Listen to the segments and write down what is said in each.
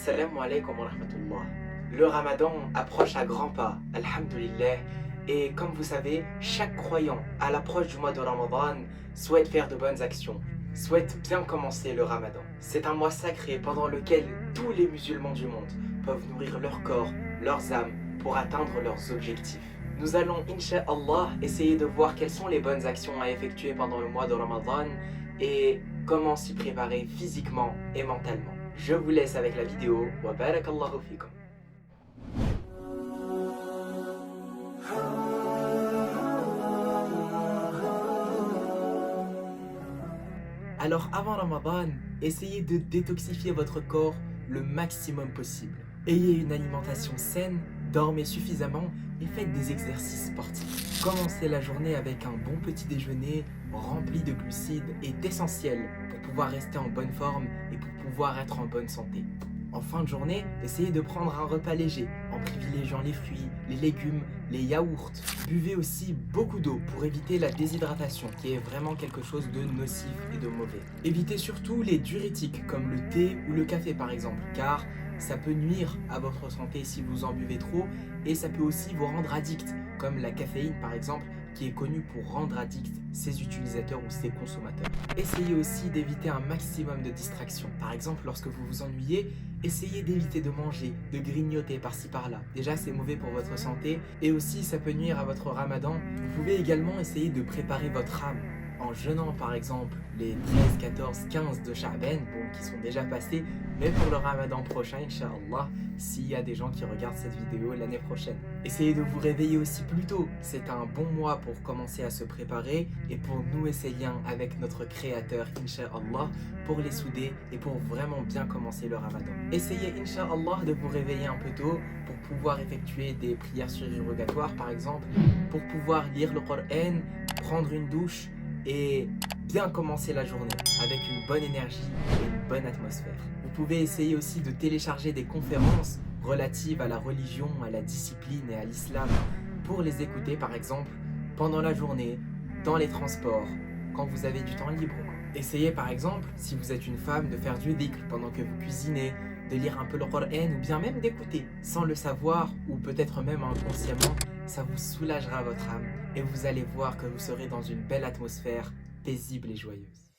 Assalamu alaikum wa rahmatullah. Le ramadan approche à grands pas, alhamdulillah. Et comme vous savez, chaque croyant à l'approche du mois de Ramadan souhaite faire de bonnes actions, souhaite bien commencer le ramadan. C'est un mois sacré pendant lequel tous les musulmans du monde peuvent nourrir leur corps, leurs âmes pour atteindre leurs objectifs. Nous allons, Inch'Allah, essayer de voir quelles sont les bonnes actions à effectuer pendant le mois de Ramadan et comment s'y préparer physiquement et mentalement. Je vous laisse avec la vidéo. Wa barakallahu fikum. Alors avant Ramadan, essayez de détoxifier votre corps le maximum possible. Ayez une alimentation saine, dormez suffisamment et faites des exercices sportifs. Commencer la journée avec un bon petit déjeuner rempli de glucides est essentiel pour pouvoir rester en bonne forme et pour pouvoir être en bonne santé. En fin de journée, essayez de prendre un repas léger en privilégiant les fruits, les légumes, les yaourts. Buvez aussi beaucoup d'eau pour éviter la déshydratation qui est vraiment quelque chose de nocif et de mauvais. Évitez surtout les diurétiques comme le thé ou le café par exemple, car ça peut nuire à votre santé si vous en buvez trop et ça peut aussi vous rendre addict, comme la caféine par exemple, qui est connue pour rendre addict ses utilisateurs ou ses consommateurs. Essayez aussi d'éviter un maximum de distractions. Par exemple, lorsque vous vous ennuyez, essayez d'éviter de manger, de grignoter par-ci par-là. Déjà, c'est mauvais pour votre santé et aussi ça peut nuire à votre ramadan. Vous pouvez également essayer de préparer votre âme en jeûnant par exemple les 13, 14, 15 de Sha'ban, qui sont déjà passés, mais pour le ramadan prochain, Inch'Allah, s'il y a des gens qui regardent cette vidéo l'année prochaine. Essayez de vous réveiller aussi plus tôt, c'est un bon mois pour commencer à se préparer et pour nouer ces liens avec notre créateur, Inch'Allah, pour les souder et pour vraiment bien commencer le ramadan. Essayez, Inch'Allah, de vous réveiller un peu tôt pour pouvoir effectuer des prières surérogatoires par exemple, pour pouvoir lire le Coran, prendre une douche, et bien commencer la journée avec une bonne énergie et une bonne atmosphère. Vous pouvez essayer aussi de télécharger des conférences relatives à la religion, à la discipline et à l'islam pour les écouter par exemple pendant la journée, dans les transports, quand vous avez du temps libre. Essayez par exemple, si vous êtes une femme, de faire du dhikr pendant que vous cuisinez, de lire un peu le Coran ou bien même d'écouter sans le savoir ou peut-être même inconsciemment. Ça vous soulagera votre âme et vous allez voir que vous serez dans une belle atmosphère paisible et joyeuse.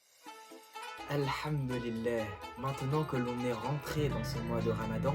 Alhamdulillah, maintenant que l'on est rentré dans ce mois de Ramadan,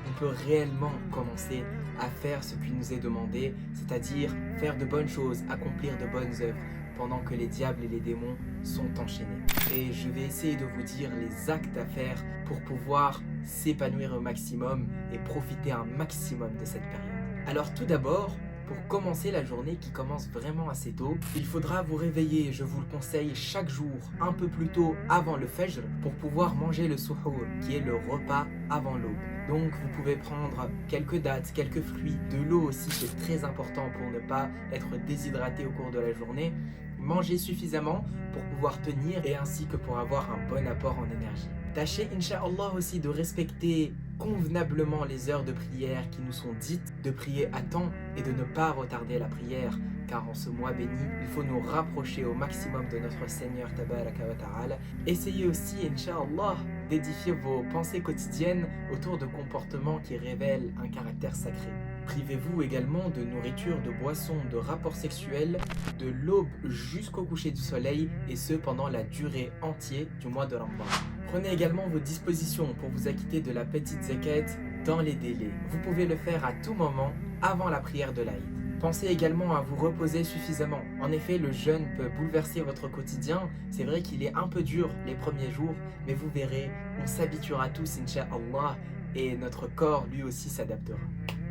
on peut réellement commencer à faire ce qui nous est demandé, c'est-à-dire faire de bonnes choses, accomplir de bonnes œuvres, pendant que les diables et les démons sont enchaînés. Et je vais essayer de vous dire les actes à faire pour pouvoir s'épanouir au maximum et profiter un maximum de cette période. Alors tout d'abord, pour commencer la journée qui commence vraiment assez tôt, il faudra vous réveiller, je vous le conseille, chaque jour un peu plus tôt avant le Fajr pour pouvoir manger le suhour, qui est le repas avant l'aube. Donc vous pouvez prendre quelques dattes, quelques fruits, de l'eau aussi, c'est très important pour ne pas être déshydraté au cours de la journée. Manger suffisamment pour pouvoir tenir et ainsi que pour avoir un bon apport en énergie. Tâchez, Inch'Allah, aussi de respecter convenablement les heures de prière qui nous sont dites, de prier à temps et de ne pas retarder la prière, car en ce mois béni, il faut nous rapprocher au maximum de notre Seigneur Tabaraka wa Ta'ala. Essayez aussi, Inch'Allah, d'édifier vos pensées quotidiennes autour de comportements qui révèlent un caractère sacré. Privez-vous également de nourriture, de boissons, de rapports sexuels, de l'aube jusqu'au coucher du soleil, et ce pendant la durée entière du mois de Ramadan. Prenez également vos dispositions pour vous acquitter de la petite zakat dans les délais. Vous pouvez le faire à tout moment avant la prière de l'Aïd. Pensez également à vous reposer suffisamment. En effet, le jeûne peut bouleverser votre quotidien. C'est vrai qu'il est un peu dur les premiers jours, mais vous verrez, on s'habituera tous, Inch'Allah, et notre corps lui aussi s'adaptera.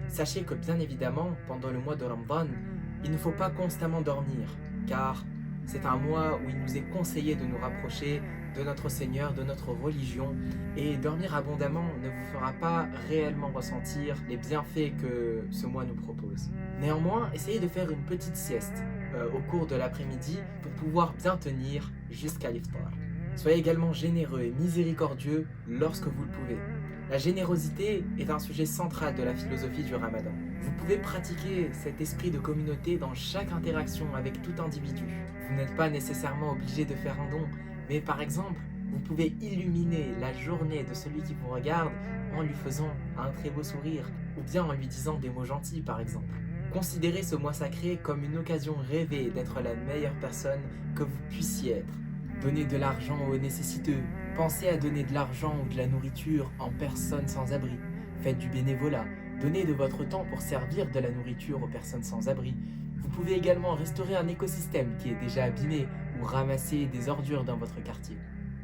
Sachez que bien évidemment, pendant le mois de Ramadan, il ne faut pas constamment dormir, car c'est un mois où il nous est conseillé de nous rapprocher de notre Seigneur, de notre religion, et dormir abondamment ne vous fera pas réellement ressentir les bienfaits que ce mois nous propose. Néanmoins, essayez de faire une petite sieste au cours de l'après-midi pour pouvoir bien tenir jusqu'à l'iftar. Soyez également généreux et miséricordieux lorsque vous le pouvez. La générosité est un sujet central de la philosophie du Ramadan. Vous pouvez pratiquer cet esprit de communauté dans chaque interaction avec tout individu. Vous n'êtes pas nécessairement obligé de faire un don, mais par exemple, Vous pouvez illuminer la journée de celui qui vous regarde en lui faisant un très beau sourire ou bien en lui disant des mots gentils par exemple. Considérez ce mois sacré comme une occasion rêvée d'être la meilleure personne que vous puissiez être. Donnez de l'argent aux nécessiteux. Pensez à donner de l'argent ou de la nourriture en personnes sans abri. Faites du bénévolat. Donnez de votre temps pour servir de la nourriture aux personnes sans abri. Vous pouvez également restaurer un écosystème qui est déjà abîmé ou ramasser des ordures dans votre quartier.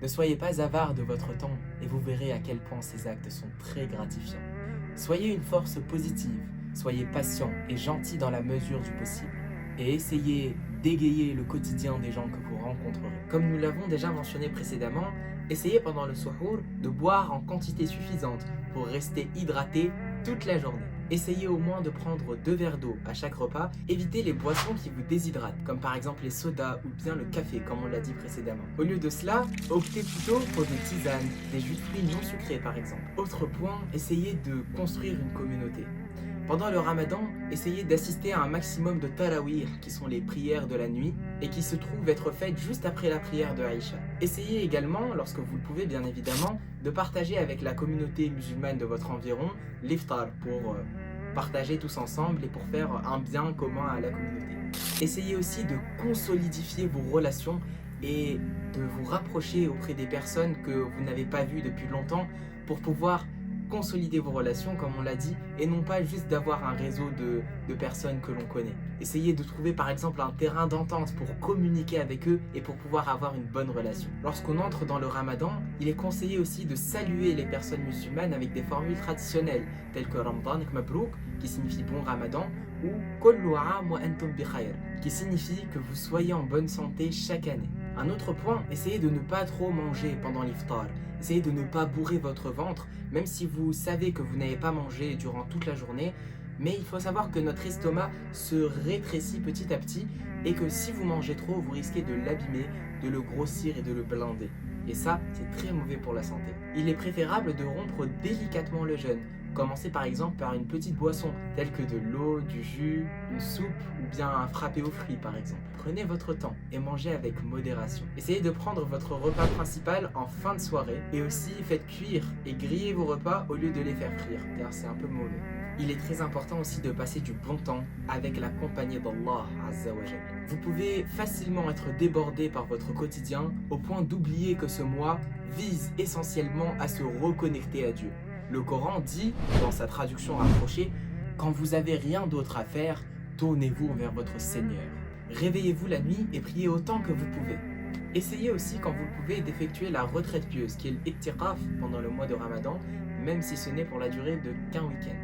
Ne soyez pas avare de votre temps et vous verrez à quel point ces actes sont très gratifiants. Soyez une force positive, soyez patient et gentil dans la mesure du possible. Et essayez d'égayer le quotidien des gens que vous rencontrerez. Comme nous l'avons déjà mentionné précédemment, essayez pendant le suhour de boire en quantité suffisante pour rester hydraté toute la journée. Essayez au moins de prendre 2 verres d'eau à chaque repas. Évitez les boissons qui vous déshydratent, comme par exemple les sodas ou bien le café, comme on l'a dit précédemment. Au lieu de cela, optez plutôt pour des tisanes, des jus de fruits non sucrés par exemple. Autre point, essayez de construire une communauté. Pendant le ramadan, essayez d'assister à un maximum de tarawih, qui sont les prières de la nuit, et qui se trouvent être faites juste après la prière de Aïcha. Essayez également, lorsque vous le pouvez bien évidemment, de partager avec la communauté musulmane de votre environ l'iftar pour partager tous ensemble et pour faire un bien commun à la communauté. Essayez aussi de consolidifier vos relations et de vous rapprocher auprès des personnes que vous n'avez pas vues depuis longtemps pour pouvoir consolider vos relations, comme on l'a dit, et non pas juste d'avoir un réseau de personnes que l'on connaît. Essayez de trouver par exemple un terrain d'entente pour communiquer avec eux et pour pouvoir avoir une bonne relation. Lorsqu'on entre dans le ramadan, il est conseillé aussi de saluer les personnes musulmanes avec des formules traditionnelles, telles que Ramadan Mabrouk, qui signifie bon ramadan, ou Kullu aam wa antum bi khair, qui signifie que vous soyez en bonne santé chaque année. Un autre point, essayez de ne pas trop manger pendant l'iftar. Essayez de ne pas bourrer votre ventre, même si vous savez que vous n'avez pas mangé durant toute la journée. Mais il faut savoir que notre estomac se rétrécit petit à petit et que si vous mangez trop, vous risquez de l'abîmer, de le grossir et de le blinder. Et ça, c'est très mauvais pour la santé. Il est préférable de rompre délicatement le jeûne. Commencez par exemple par une petite boisson, telle que de l'eau, du jus, une soupe ou bien un frappé aux fruits par exemple. Prenez votre temps et mangez avec modération. Essayez de prendre votre repas principal en fin de soirée et aussi faites cuire et griller vos repas au lieu de les faire frire, car c'est un peu mauvais. Il est très important aussi de passer du bon temps avec la compagnie d'Allah Azza wa Jal. Vous pouvez facilement être débordé par votre quotidien au point d'oublier que ce mois vise essentiellement à se reconnecter à Dieu. Le Coran dit, dans sa traduction rapprochée, « Quand vous avez rien d'autre à faire, tournez-vous vers votre Seigneur. Réveillez-vous la nuit et priez autant que vous pouvez. » Essayez aussi, quand vous le pouvez, d'effectuer la retraite pieuse, qui est l'Iktiqaf pendant le mois de Ramadan, même si ce n'est pour la durée de qu'un week-end.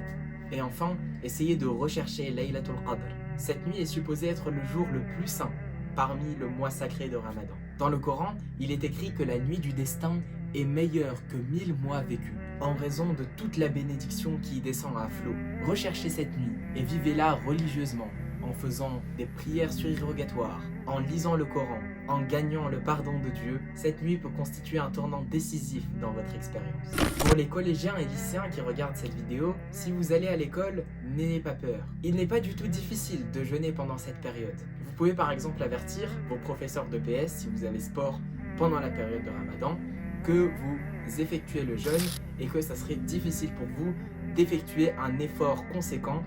Et enfin, essayez de rechercher Laylatul Qadr. Cette nuit est supposée être le jour le plus saint parmi le mois sacré de Ramadan. Dans le Coran, il est écrit que la nuit du destin est meilleure que 1000 mois vécus, en raison de toute la bénédiction qui y descend à flot. Recherchez cette nuit et vivez-la religieusement, en faisant des prières surérogatoires, en lisant le Coran, en gagnant le pardon de Dieu. Cette nuit peut constituer un tournant décisif dans votre expérience. Pour les collégiens et lycéens qui regardent cette vidéo, si vous allez à l'école, n'ayez pas peur. Il n'est pas du tout difficile de jeûner pendant cette période. Vous pouvez par exemple avertir vos professeurs de PS, si vous avez sport pendant la période de Ramadan, que vous effectuez le jeûne et que ça serait difficile pour vous d'effectuer un effort conséquent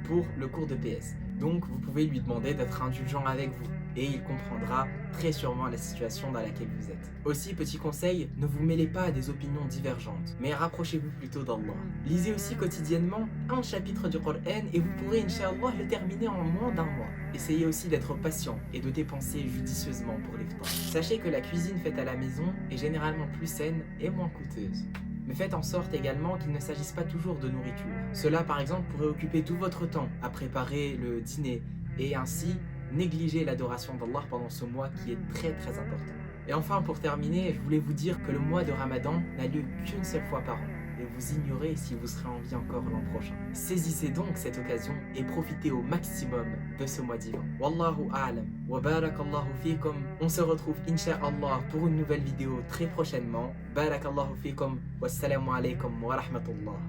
pour le cours de PS. Donc vous pouvez lui demander d'être indulgent avec vous et il comprendra très sûrement la situation dans laquelle vous êtes. Aussi, petit conseil, ne vous mêlez pas à des opinions divergentes, mais rapprochez-vous plutôt d'Allah. Lisez aussi quotidiennement un chapitre du Coran et vous pourrez, Inch'Allah, le terminer en moins d'un mois. Essayez aussi d'être patient et de dépenser judicieusement pour l'iftar. Sachez que la cuisine faite à la maison est généralement plus saine et moins coûteuse. Mais faites en sorte également qu'il ne s'agisse pas toujours de nourriture. Cela par exemple pourrait occuper tout votre temps à préparer le dîner et ainsi négliger l'adoration d'Allah pendant ce mois qui est très important. Et enfin pour terminer, je voulais vous dire que le mois de Ramadan n'a lieu qu'une seule fois par an et vous ignorez si vous serez en vie encore l'an prochain. Saisissez donc cette occasion et profitez au maximum de ce mois divin. Wallahu a'lam wa barakallahu fikum. On se retrouve incha'Allah pour une nouvelle vidéo très prochainement. Barakallahu fikum. Wassalamu alaikum wa rahmatullah.